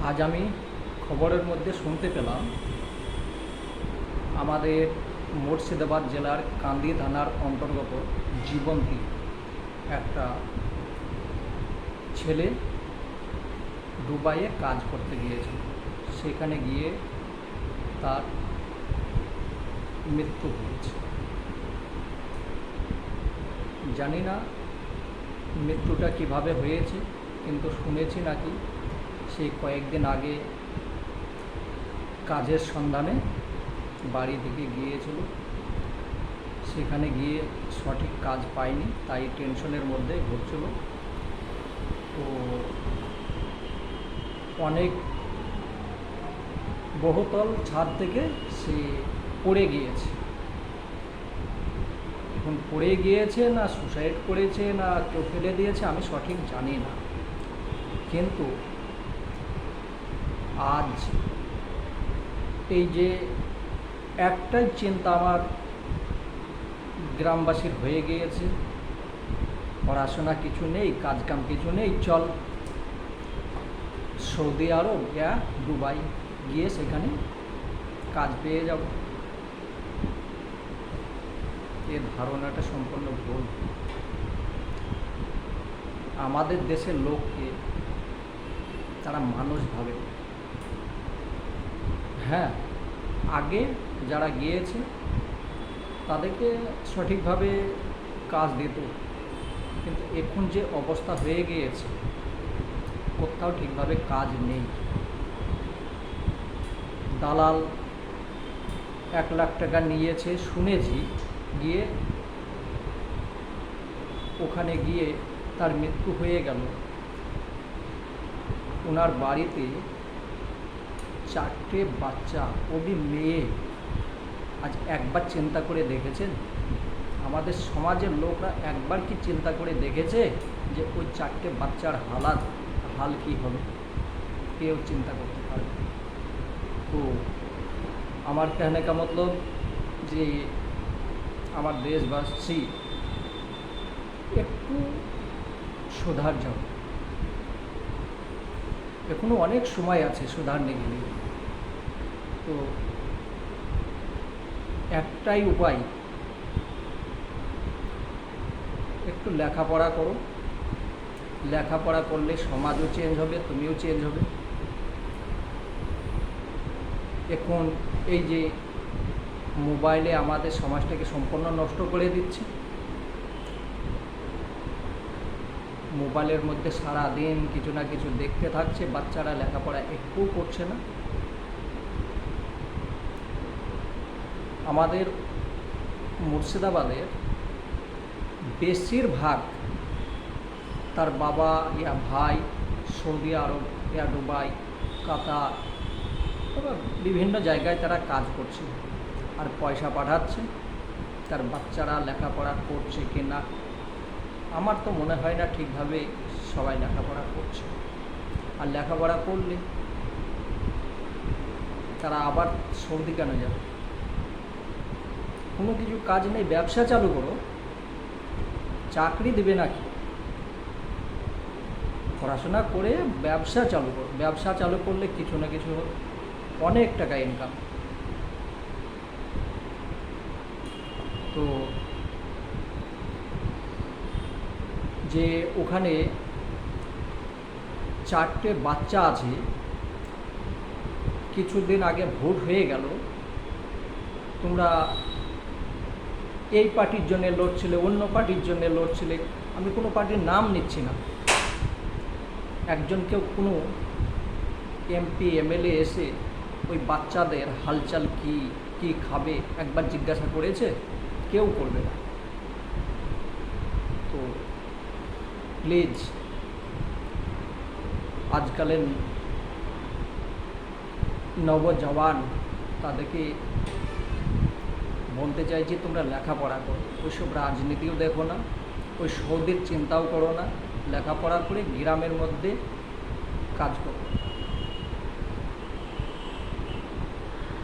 আজ আমি খবরের মধ্যে শুনতে পেলাম আমাদের মুর্শিদাবাদ জেলার কান্দি থানার অন্তর্গত জীবন্তী একটা ছেলে দুবাইয়ে কাজ করতে গিয়েছিল। সেখানে গিয়ে তার মৃত্যু হয়েছে। জানি না মৃত্যুটা কিভাবে হয়েছে, কিন্তু শুনেছি নাকি সেই কয়েকদিন আগে কাজের সন্ধানে বাড়ি থেকে গিয়েছিল, সেখানে গিয়ে সঠিক কাজ পায়নি, তাই টেনশনের মধ্যে ঘুরছিল। তো অনেক বহুতল ছাদ থেকে সে পড়ে গিয়েছে। এখন পড়ে গিয়েছে না সুসাইড করেছে না কেউ ফেলে দিয়েছে আমি সঠিক জানি না, কিন্তু আজ এই যে একটাই চিন্তা আমার গ্রামবাসীর হয়ে গিয়েছে, পড়াশোনা কিছু নেই, কাজকাম কিছু নেই, চল সৌদি আরব ইয়া দুবাই গিয়ে সেখানে কাজ পেয়ে যাব। এ ধারণাটা সম্পূর্ণ ভুল। আমাদের দেশের লোককে তারা মানুষ ভাবে। হ্যাঁ, আগে যারা গিয়েছে তাদেরকে সঠিকভাবে কাজ দিত, কিন্তু এখন যে অবস্থা হয়ে গিয়েছে কোথাও ঠিকভাবে কাজ নেই। দালাল 1 লাখ টাকা নিয়েছে শুনেছি, গিয়ে ওখানে গিয়ে তার মৃত্যু হয়ে গেল। ওনার বাড়িতে 4টে বাচ্চা, ওই মেয়ে। আজ একবার চিন্তা করে দেখেছেন আমাদের সমাজের লোকরা একবার কি চিন্তা করে দেখেছে যে ওই 4টে বাচ্চার হাল কী হবে? কেউ চিন্তা করতে পারবে। তো আমার कहने का मतलब যে আমার দেশবাসী একটু সুধার যাও, এখনো অনেক সময় আছে সুধারনে গেলে। তো একটাই উপায়, একটু লেখাপড়া করো। লেখাপড়া করলে সমাজও চেঞ্জ হবে, তুমিও চেঞ্জ হবে। এখন এই যে মোবাইলে আমাদের সমাজটাকে সম্পূর্ণ নষ্ট করে দিচ্ছে। মোবাইলের মধ্যে সারাদিন কিছু না কিছু দেখতে থাকছে, বাচ্চারা লেখাপড়া একটুও করছে না। আমাদের মুর্শিদাবাদের বেশিরভাগ তার বাবা ইয়া ভাই সৌদি আরব ইয়া দুবাই, কাতার, বিভিন্ন জায়গায় তারা কাজ করছে আর পয়সা পাঠাচ্ছে। তার বাচ্চারা লেখাপড়া করছে কি না আমার তো মনে হয় না ঠিকভাবে সবাই লেখাপড়া করছে। আর লেখাপড়া করলে তারা আবার সৌদি কেন যাবে? কোনো কিছু কাজ নেই, ব্যবসা চালু করো। চাকরি দেবে নাকি? পড়াশোনা করে ব্যবসা চালু করো। ব্যবসা চালু করলে কিছু না কিছু অনেক টাকা ইনকাম। তো যে ওখানে 4টে বাচ্চা আছে, কিছুদিন আগে ভোট হয়ে গেল, তোমরা এই পার্টির জন্য লড়ছিলে, অন্য পার্টির জন্য লড়ছিলে, আমি কোনো পার্টির নাম নিচ্ছি না। একজনকেও কোনো এমপি এমএলএ এসে ওই বাচ্চাদের হালচাল কি খাবে একবার জিজ্ঞাসা করেছে? কেউ করবে না। তো প্লিজ আজকালের নবজওয়ান তাদেরকে বলতে চাইছি তোমরা লেখাপড়া করো। ওইসব রাজনীতিও দেখো না, ওই সৌদির চিন্তাও করো না, লেখাপড়া করে গ্রামের মধ্যে কাজ করো।